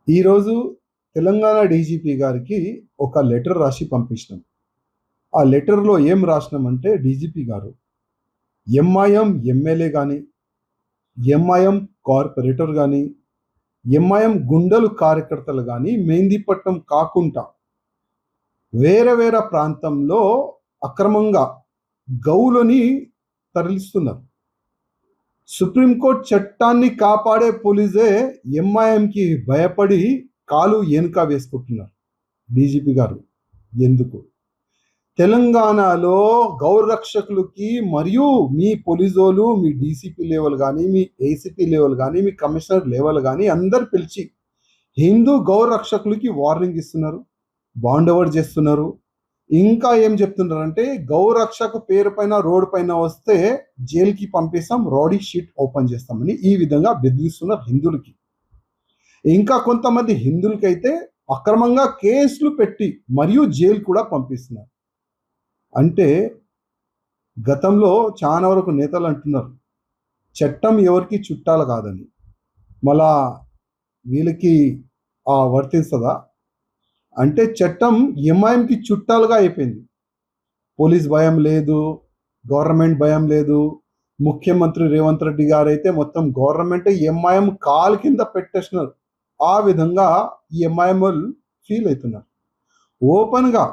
ఈరోజు తెలంగాణ డీజీపీ గారికి ఒక లెటర్ రాసి పంపించినాం. ఆ లెటర్‌లో ఏం రాసినామంటే డీజీపీ గారు, ఎంఐఎం ఎమ్మెల్యే గాని, ఎంఐఎం కార్పొరేటర్ గాని, ఎంఐఎం గుండెలు కార్యకర్తలు గాని మెహందీపట్నం కాకుండా వేరే వేరే ప్రాంతంలో అక్రమంగా గౌలని తరలిస్తున్నారు. సుప్రీంకోర్టు చట్టాన్ని కాపాడే పోలీసే ఎంఐఎంకి భయపడి కాలు వెనుక వేసుకుంటున్నారు. డీజీపీ గారు ఎందుకు? తెలంగాణలో గౌరక్షకులకి మరియు మీ పోలీసోలు, మీ డీసీపీ లెవెల్ కానీ, మీ ఏసీపీ లెవెల్ కానీ, మీ కమిషనర్ లెవెల్ కానీ అందరు పిలిచి హిందూ గౌరక్షకులకి వార్నింగ్ ఇస్తున్నారు, బాండ్ ఓవర్ చేస్తున్నారు. ఇంకా ఏం చెప్తున్నారంటే గౌరక్షకు పేరు పైన రోడ్డు పైన వస్తే జైలుకి పంపిస్తాం, రౌడీ షీట్ ఓపెన్ చేస్తామని ఈ విధంగా బెదిరిస్తున్నారు హిందువులకి. ఇంకా కొంతమంది హిందువులకైతే అక్రమంగా కేసులు పెట్టి మరియు జైలు కూడా పంపిస్తున్నారు. అంటే గతంలో చాలా వరకు నేతలు అంటున్నారు చట్టం ఎవరికి చుట్టాలు కాదని. మళ్ళా వీళ్ళకి వర్తిస్తుందా అంటే చట్టం ఎంఐఎంకి చుట్టాలుగా అయిపోయింది. పోలీస్ భయం లేదు, గవర్నమెంట్ భయం లేదు. ముఖ్యమంత్రి రేవంత్ రెడ్డి గారు అయితే మొత్తం గవర్నమెంట్ ఎంఐఎం కాలు కింద పెట్టేసినారు. ఆ విధంగా ఈ ఎంఐఎం వాళ్ళు ఫీల్ అవుతున్నారు. ఓపెన్గా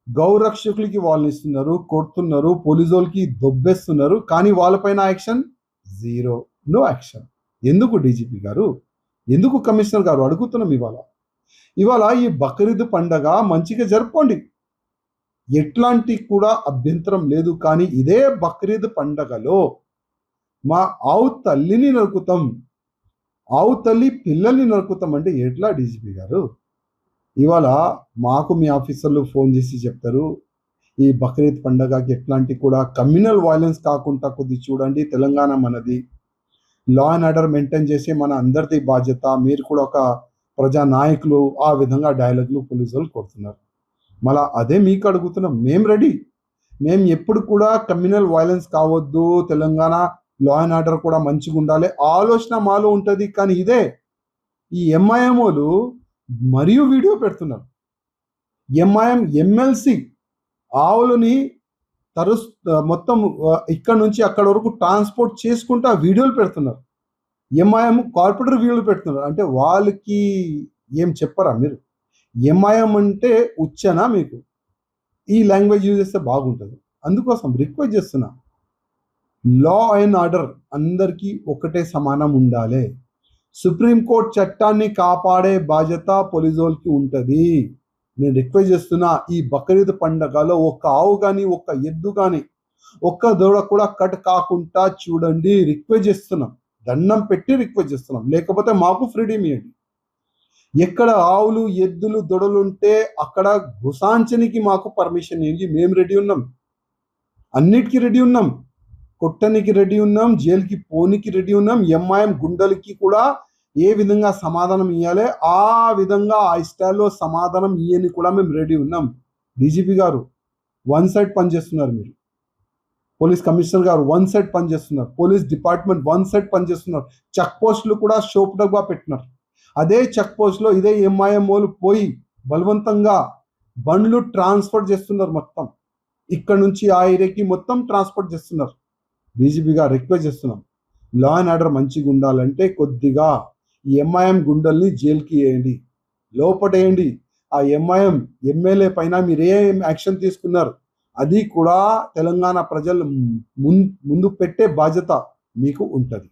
గౌరక్షకులకి వాళ్ళని ఇస్తున్నారు, కొడుతున్నారు, పోలీసు వాళ్ళకి దొబ్బేస్తున్నారు. కానీ వాళ్ళపైన యాక్షన్ జీరో, నో యాక్షన్. ఎందుకు డీజీపీ గారు, ఎందుకు కమిషనర్ గారు అడుగుతున్నాం. ఇవాళ ఈ బక్రీద్ పండగ మంచిగా జరుపుకోండి, ఎట్లాంటి కూడా అభ్యంతరం లేదు. కానీ ఇదే బక్రీద్ పండగలో మా ఆవు తల్లిని నరుకుతాం, ఆవు తల్లి పిల్లల్ని నరుకుతాం అంటే ఎట్లా డీజీపీ గారు? ఇవాళ మాకు మీ ఆఫీసర్లు ఫోన్ చేసి చెప్తారు ఈ బక్రీద్ పండగకి ఎట్లాంటి కూడా కమ్యూనల్ వైలెన్స్ కాకుండా కొద్ది చూడండి. తెలంగాణ మనది, లా అండ్ ఆర్డర్ మెయింటైన్ చేసే మన అందరిది బాధ్యత. మీరు కూడా ఒక ప్రజా నాయకులు, ఆ విధంగా డైలాగులు పోలీసులు కొడుతున్నారు. మళ్ళా అదే మీకు అడుగుతున్నాం, మేము రెడీ. మేము ఎప్పుడు కూడా కమ్యూనల్ వైలెన్స్ కావద్దు, తెలంగాణ లా అండ్ ఆర్డర్ కూడా మంచిగా ఉండాలి ఆలోచన మాలో ఉంటుంది. కానీ ఇదే ఈ ఎంఐఎంఓలు మరియు వీడియో పెడుతున్నారు. ఎంఐఎం ఎమ్మెల్సీ ఆవులని మొత్తం ఇక్కడ నుంచి అక్కడ వరకు ట్రాన్స్పోర్ట్ చేసుకుంటూ వీడియోలు పెడుతున్నారు. ఎంఐఎం కార్పొరేటర్ వీడియోలు పెడుతున్నారు. అంటే వాళ్ళకి ఏం చెప్పరా మీరు? ఎంఐఎం అంటే ఉచ్చనా మీకు? ఈ లాంగ్వేజ్ యూజ్ చేస్తే బాగుంటుంది. అందుకోసం రిక్వెస్ట్ చేస్తున్నా, లా అండ్ ఆర్డర్ అందరికీ ఒకటే సమానం ఉండాలి. సుప్రీంకోర్టు చట్టాన్ని కాపాడే బాధ్యత పోలీసులకి ఉంటుంది. నేను రిక్వెస్ట్ చేస్తున్నా, ఈ బక్రీద్ పండగలో ఒక్క ఆవు కానీ, ఒక్క ఎద్దు కానీ, ఒక్క దూడ కూడా కట్ కాకుండా చూడండి. రిక్వెస్ట్ చేస్తున్నాం, దండం పెట్టి రిక్వెస్ట్ చేస్తున్నాం. లేకపోతే మాకు ఫ్రీడమ్ ఇవ్వండి. ఎక్కడ ఆవులు, ఎద్దులు, దొడలు ఉంటే అక్కడ గుసాంచనికి మాకు పర్మిషన్ ఇవ్వండి. మేము రెడీ ఉన్నాం, అన్నిటికీ రెడీ ఉన్నాం. కొట్టనికి రెడీ ఉన్నాం, జైలుకి పోనికి రెడీ ఉన్నాం. ఎంఐఎం గుండెలకి కూడా ఏ విధంగా సమాధానం ఇవ్వాలి ఆ విధంగా ఆ స్టైల్లో సమాధానం ఇవ్వని కూడా మేము రెడీ ఉన్నాం. డీజీపీ గారు వన్ సైడ్ పనిచేస్తున్నారు, మీరు పోలీస్ కమిషనర్ గారు వన్ సైడ్ పనిచేస్తున్నారు, పోలీస్ డిపార్ట్మెంట్ వన్ సైడ్ పనిచేస్తున్నారు. చెక్ పోస్టులు కూడా షోప్డగా పెట్టినారు. అదే చెక్ పోస్ట్లో ఇదే ఎంఐఎంఓలు పోయి బలవంతంగా బండ్లు ట్రాన్స్పోర్ట్ చేస్తున్నారు. మొత్తం ఇక్కడ నుంచి ఆ ఏరియాకి మొత్తం ట్రాన్స్పోర్ట్ చేస్తున్నారు. డీజీపీ గారు రిక్వెస్ట్ చేస్తున్నాం, లా అండ్ ఆర్డర్ మంచిగా ఉండాలంటే కొద్దిగా ఈ ఎంఐఎం గుండెల్ని జైలుకి వేయండి, లోపటేయండి. ఆ ఎంఐఎం ఎమ్మెల్యే పైన మీరు ఏం యాక్షన్ తీసుకున్నారు అది కూడా తెలంగాణ ప్రజలు ముందు పెట్టే బాధ్యత మీకు ఉంటుంది.